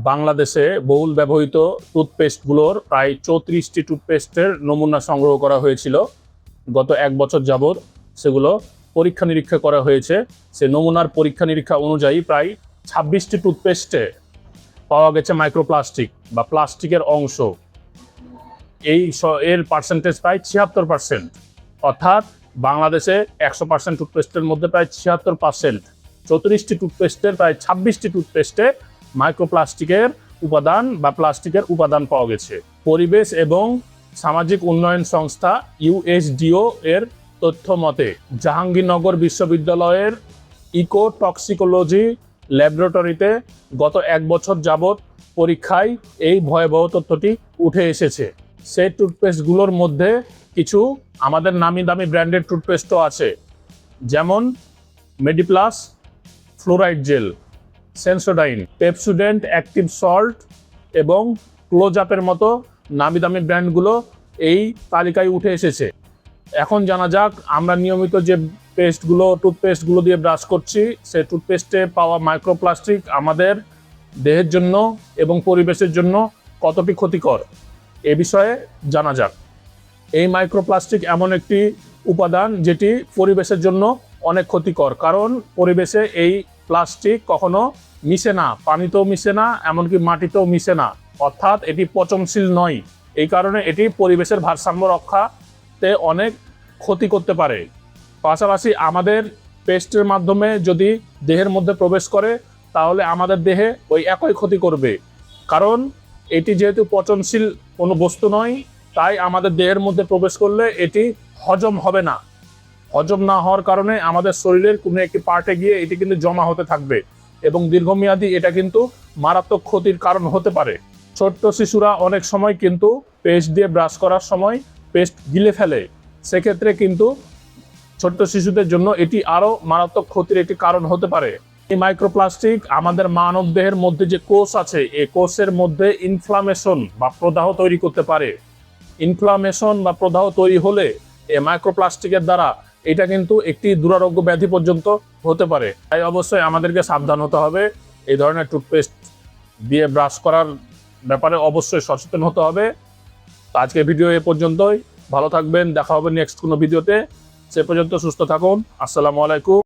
বাংলাদেশে বহুল ব্যবহৃত টুথপেস্টগুলোর প্রায় 34টি টুথপেস্টের নমুনা সংগ্রহ করা হয়েছিল। গত 1 বছর যাবৎ সেগুলো পরীক্ষা নিরীক্ষা করা হয়েছে। সে নমুনার পরীক্ষা নিরীক্ষা অনুযায়ী প্রায় 26টি টুথপেস্টে পাওয়া গেছে মাইক্রোপ্লাস্টিক বা প্লাস্টিকের অংশ। এর পার্সেন্টেজ প্রায় 76%। অর্থাৎ বাংলাদেশে 100% টুথপেস্টের মধ্যে প্রায় 76%, 34টি টুথপেস্টের প্রায় 26টি টুথপেস্টে মাইক্রোপ্লাস্টিকের উপাদান বা প্লাস্টিকের উপাদান পাওয়া গেছে। পরিবেশ এবং সামাজিক উন্নয়ন সংস্থা ইউএসডিও এর তথ্য মতে জাহাঙ্গীরনগর বিশ্ববিদ্যালয়ের ইকোটক্সিকোলজি ল্যাবরেটরিতে গত 1 বছর যাবৎ পরীক্ষায় এই ভয়াবহ তথ্যটি উঠে এসেছে। সেই টুথপেস্টগুলোর মধ্যে কিছু আমাদের নামি দামি ব্র্যান্ডের টুথপেস্টও আছে, যেমন Mediplus fluoride gel, Sensodyne, Pepsodent active salt এবং ক্লোজআপের মতো নামি দামি ব্র্যান্ডগুলো এই তালিকায় উঠে এসেছে। এখন জানা যাক আমরা নিয়মিত যে টুথপেস্টগুলো দিয়ে ব্রাশ করছি, সেই টুথপেস্টে পাওয়া মাইক্রোপ্লাস্টিক আমাদের দেহের জন্য এবং পরিবেশের জন্য কতটি ক্ষতিকর এ বিষয়ে জানা যাক। এই মাইক্রোপ্লাস্টিক এমন একটি উপাদান যেটি পরিবেশের জন্য অনেক ক্ষতিকর, কারণ পরিবেশে এই প্লাস্টিক কখনো মিশে না, পানিতেও মিশে না, এমনকি মাটিতেও মিশে না, অর্থাৎ এটি পচনশীল নয়। এই কারণে এটি পরিবেশের ভারসাম্য রক্ষাতে অনেক ক্ষতি করতে পারে। পাশাপাশি আমাদের পেস্টের মাধ্যমে যদি দেহের মধ্যে প্রবেশ করে তাহলে আমাদের দেহে ওই একই ক্ষতি করবে, কারণ এটি যেহেতু পচনশীল কোনো বস্তু নয়, তাই আমাদের দেহের মধ্যে প্রবেশ করলে এটি হজম হবে না। হজম না হওয়ার কারণে আমাদের শরীরের কোনো একটি পার্টে গিয়ে এটি কিন্তু জমা হতে থাকবে এবং দীর্ঘমেয়াদী এটা কিন্তু মারাত্মক ক্ষতির কারণ হতে পারে। ছোট্ট শিশুরা অনেক সময় কিন্তু পেস্ট দিয়ে ব্রাশ করার সময় পেস্ট গিলে ফেলে, সেক্ষেত্রে কিন্তু ছোট্ট শিশুদের জন্য এটি আরও মারাত্মক ক্ষতির একটি কারণ হতে পারে। এই মাইক্রোপ্লাস্টিক আমাদের মানব দেহের মধ্যে যে কোষ আছে, এই কোষের মধ্যে ইনফ্লামেশন বা প্রদাহ তৈরি করতে পারে। ইনফ্লামেশন বা প্রদাহ তৈরি হলে এই মাইক্রোপ্লাস্টিকের দ্বারা এটা কিন্তু একটি দুরারোগ্য ব্যাধি পর্যন্ত হতে পারে। তাই অবশ্যই আমাদেরকে সাবধান হতে হবে। এই ধরনের টুথপেস্ট দিয়ে ব্রাশ করার ব্যাপারে অবশ্যই সচেতন হতে হবে। তো আজকের ভিডিও এ পর্যন্তই। ভালো থাকবেন, দেখা হবে নেক্সট কোনো ভিডিওতে। সে পর্যন্ত সুস্থ থাকুন। আসসালামু আলাইকুম।